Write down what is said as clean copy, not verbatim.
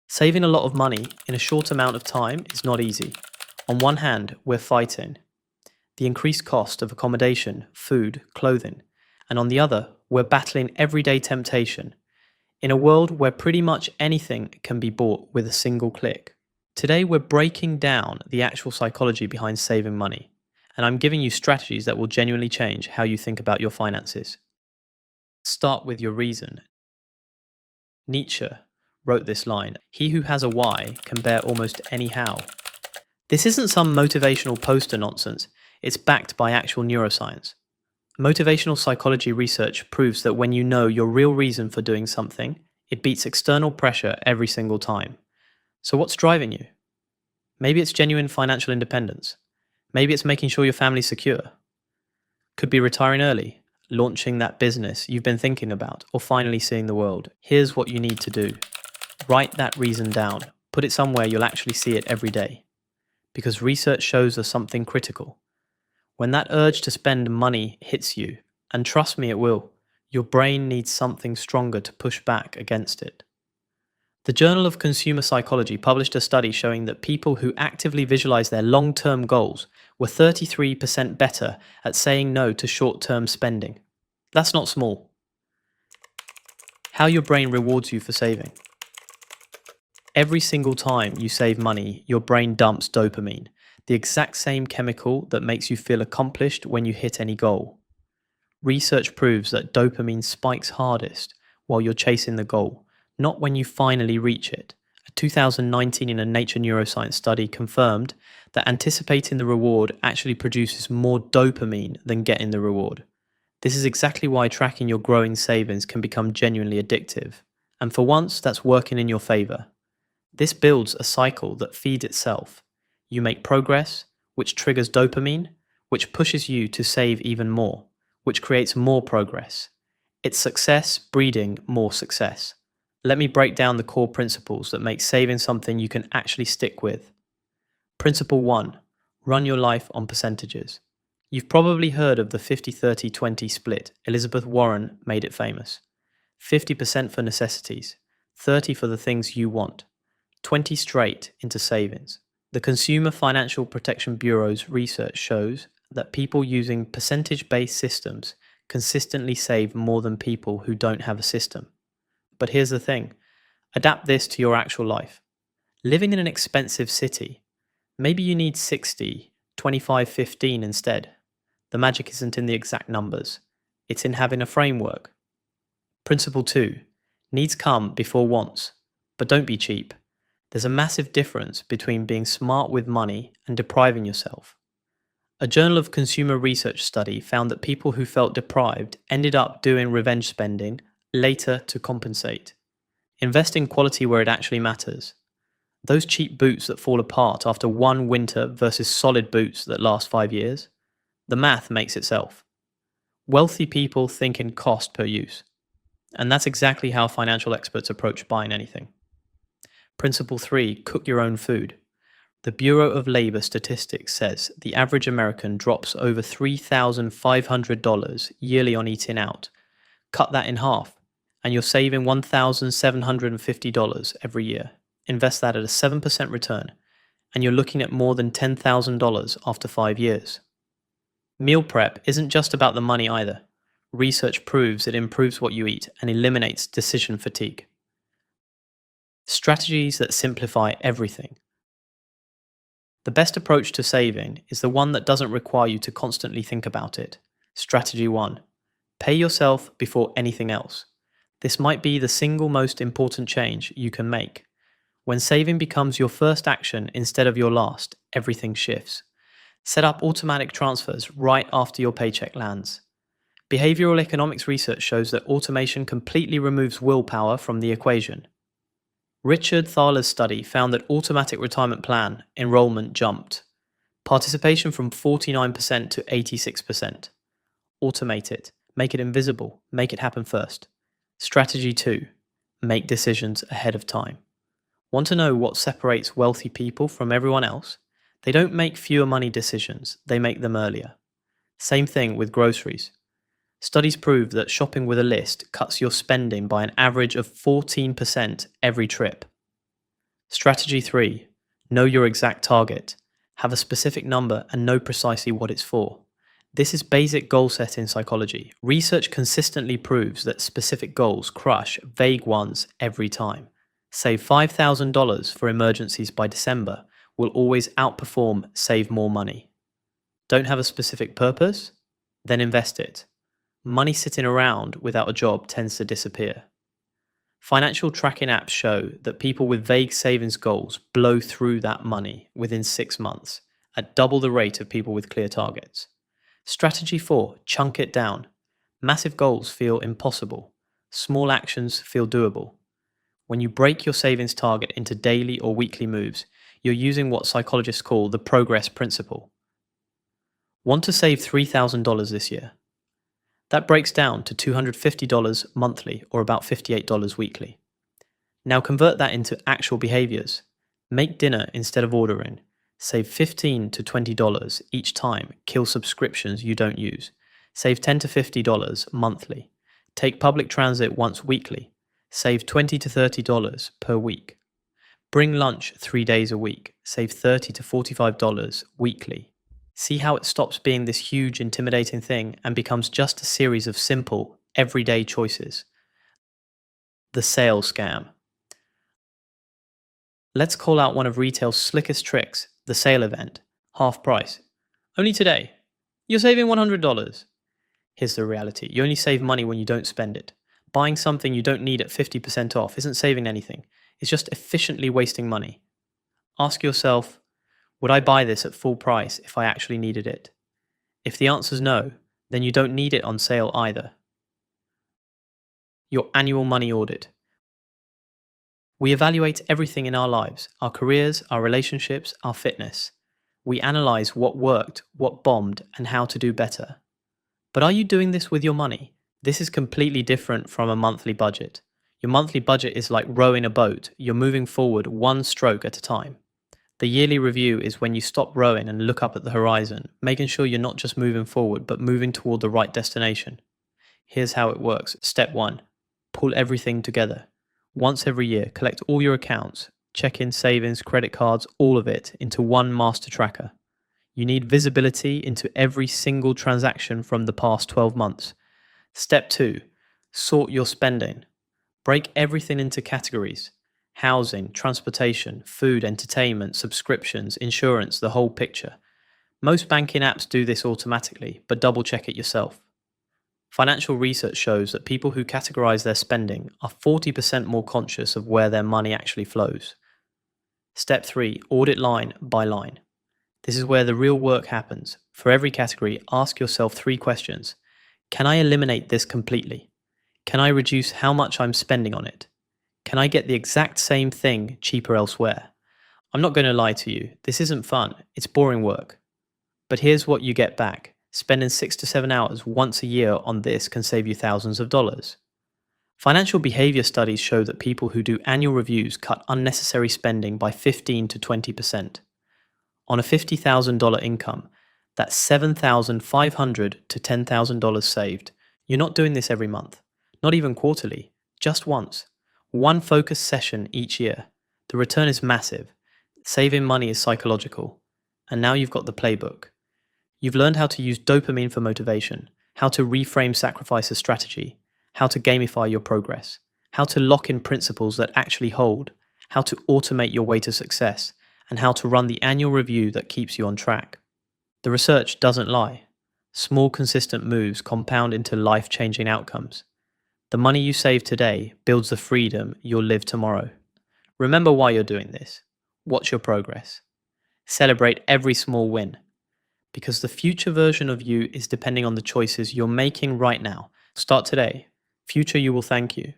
Saving a lot of money in a short amount of time is not easy. On one hand, we're fighting the increased cost of accommodation, food, clothing, and on the other, we're battling everyday temptation in a world where pretty much anything can be bought with a single click. Today, we're breaking down the actual psychology behind saving money, and I'm giving you strategies that will genuinely change how you think about your finances. Start with your reason. Nietzsche wrote this line: "He who has a why can bear almost any how." This isn't some motivational poster nonsense, it's backed by actual neuroscience. Motivational psychology research proves that when you know your real reason for doing something, it beats external pressure every single time. So, what's driving you? Maybe it's genuine financial independence. Maybe it's making sure your family's secure. Could be retiring early, launching that business you've been thinking about, or finally seeing the world. Here's what you need to do: write that reason down, put it somewhere you'll actually see it every day. Because research shows us something critical. When that urge to spend money hits you, and trust me, it will, your brain needs something stronger to push back against it. The Journal of Consumer Psychology published a study showing that people who actively visualize their long-term goals were 33% better at saying no to short-term spending. That's not small. How your brain rewards you for saving. Every single time you save money, your brain dumps dopamine, the exact same chemical that makes you feel accomplished when you hit any goal. Research proves that dopamine spikes hardest while you're chasing the goal, not when you finally reach it. A 2019 in a Nature Neuroscience study confirmed that anticipating the reward actually produces more dopamine than getting the reward. This is exactly why tracking your growing savings can become genuinely addictive. And for once, that's working in your favor. This builds a cycle that feeds itself. You make progress, which triggers dopamine, which pushes you to save even more, which creates more progress. It's success breeding more success. Let me break down the core principles that make saving something you can actually stick with. Principle 1. Run your life on percentages. You've probably heard of the 50-30-20 split. Elizabeth Warren made it famous. 50% for necessities, 30% for the things you want, 20 straight into savings. The Consumer Financial Protection Bureau's research shows that people using percentage-based systems consistently save more than people who don't have a system. But here's the thing: adapt this to your actual life. Living in an expensive city, maybe you need 60, 25, 15 instead. The magic isn't in the exact numbers, it's in having a framework. Principle 2. Needs come before wants, but don't be cheap. There's a massive difference between being smart with money and depriving yourself. A Journal of Consumer Research study found that people who felt deprived ended up doing revenge spending later to compensate. Invest in quality where it actually matters. Those cheap boots that fall apart after one winter versus solid boots that last 5 years, the math makes itself. Wealthy people think in cost per use. And that's exactly how financial experts approach buying anything. Principle 3. Cook your own food. The Bureau of Labor Statistics says the average American drops over $3,500 yearly on eating out. Cut that in half, and you're saving $1,750 every year. Invest that at a 7% return, and you're looking at more than $10,000 after 5 years. Meal prep isn't just about the money either. Research proves it improves what you eat and eliminates decision fatigue. Strategies that simplify everything. The best approach to saving is the one that doesn't require you to constantly think about it. Strategy 1. Pay yourself before anything else. This might be the single most important change you can make. When saving becomes your first action instead of your last, everything shifts. Set up automatic transfers right after your paycheck lands. Behavioral economics research shows that automation completely removes willpower from the equation. Richard Thaler's study found that automatic retirement plan enrollment jumped. Participation from 49% to 86%. Automate it. Make it invisible. Make it happen first. Strategy 2. Make decisions ahead of time. Want to know what separates wealthy people from everyone else? They don't make fewer money decisions, they make them earlier. Same thing with groceries. Studies prove that shopping with a list cuts your spending by an average of 14% every trip. Strategy 3. Know your exact target. Have a specific number and know precisely what it's for. This is basic goal setting psychology. Research consistently proves that specific goals crush vague ones every time. Save $5,000 for emergencies by December will always outperform save more money. Don't have a specific purpose? Then invest it. Money sitting around without a job tends to disappear. Financial tracking apps show that people with vague savings goals blow through that money within 6 months at double the rate of people with clear targets. Strategy 4. Chunk it down. Massive goals feel impossible. Small actions feel doable. When you break your savings target into daily or weekly moves, you're using what psychologists call the progress principle. Want to save $3,000 this year? That breaks down to $250 monthly or about $58 weekly. Now convert that into actual behaviors. Make dinner instead of ordering. Save $15 to $20 each time. Kill subscriptions you don't use. Save $10 to $50 monthly. Take public transit once weekly. Save $20 to $30 per week. Bring lunch 3 days a week. Save $30 to $45 weekly. See how it stops being this huge, intimidating thing and becomes just a series of simple, everyday choices. The sale scam. Let's call out one of retail's slickest tricks, the sale event. Half price. Only today. You're saving $100. Here's the reality. You only save money when you don't spend it. Buying something you don't need at 50% off isn't saving anything. It's just efficiently wasting money. Ask yourself, would I buy this at full price if I actually needed it? If the answer's no, then you don't need it on sale either. Your annual money audit. We evaluate everything in our lives, our careers, our relationships, our fitness. We analyze what worked, what bombed, and how to do better. But are you doing this with your money? This is completely different from a monthly budget. Your monthly budget is like rowing a boat. You're moving forward one stroke at a time. The yearly review is when you stop rowing and look up at the horizon, making sure you're not just moving forward, but moving toward the right destination. Here's how it works. Step 1. Pull everything together. Once every year, collect all your accounts, check-in, savings, credit cards, all of it into one master tracker. You need visibility into every single transaction from the past 12 months. Step 2. Sort your spending. Break everything into categories. Housing, transportation, food, entertainment, subscriptions, insurance, the whole picture. Most banking apps do this automatically, but double check it yourself. Financial research shows that people who categorize their spending are 40% more conscious of where their money actually flows. Step 3. Audit line by line. This is where the real work happens. For every category, ask yourself 3 questions. Can I eliminate this completely? Can I reduce how much I'm spending on it? Can I get the exact same thing cheaper elsewhere? I'm not going to lie to you, this isn't fun, it's boring work. But here's what you get back. Spending 6 to 7 hours once a year on this can save you thousands of dollars. Financial behavior studies show that people who do annual reviews cut unnecessary spending by 15 to 20%. On a $50,000 income, that's $7,500 to $10,000 saved. You're not doing this every month, not even quarterly, just once. One focused session each year. The return is massive. Saving money is psychological. And now you've got the playbook. You've learned how to use dopamine for motivation, how to reframe sacrifice as strategy, how to gamify your progress, how to lock in principles that actually hold, how to automate your way to success, and how to run the annual review that keeps you on track. The research doesn't lie. Small, consistent moves compound into life-changing outcomes. The money you save today builds the freedom you'll live tomorrow. Remember why you're doing this. Watch your progress. Celebrate every small win. Because the future version of you is depending on the choices you're making right now. Start today. Future you will thank you.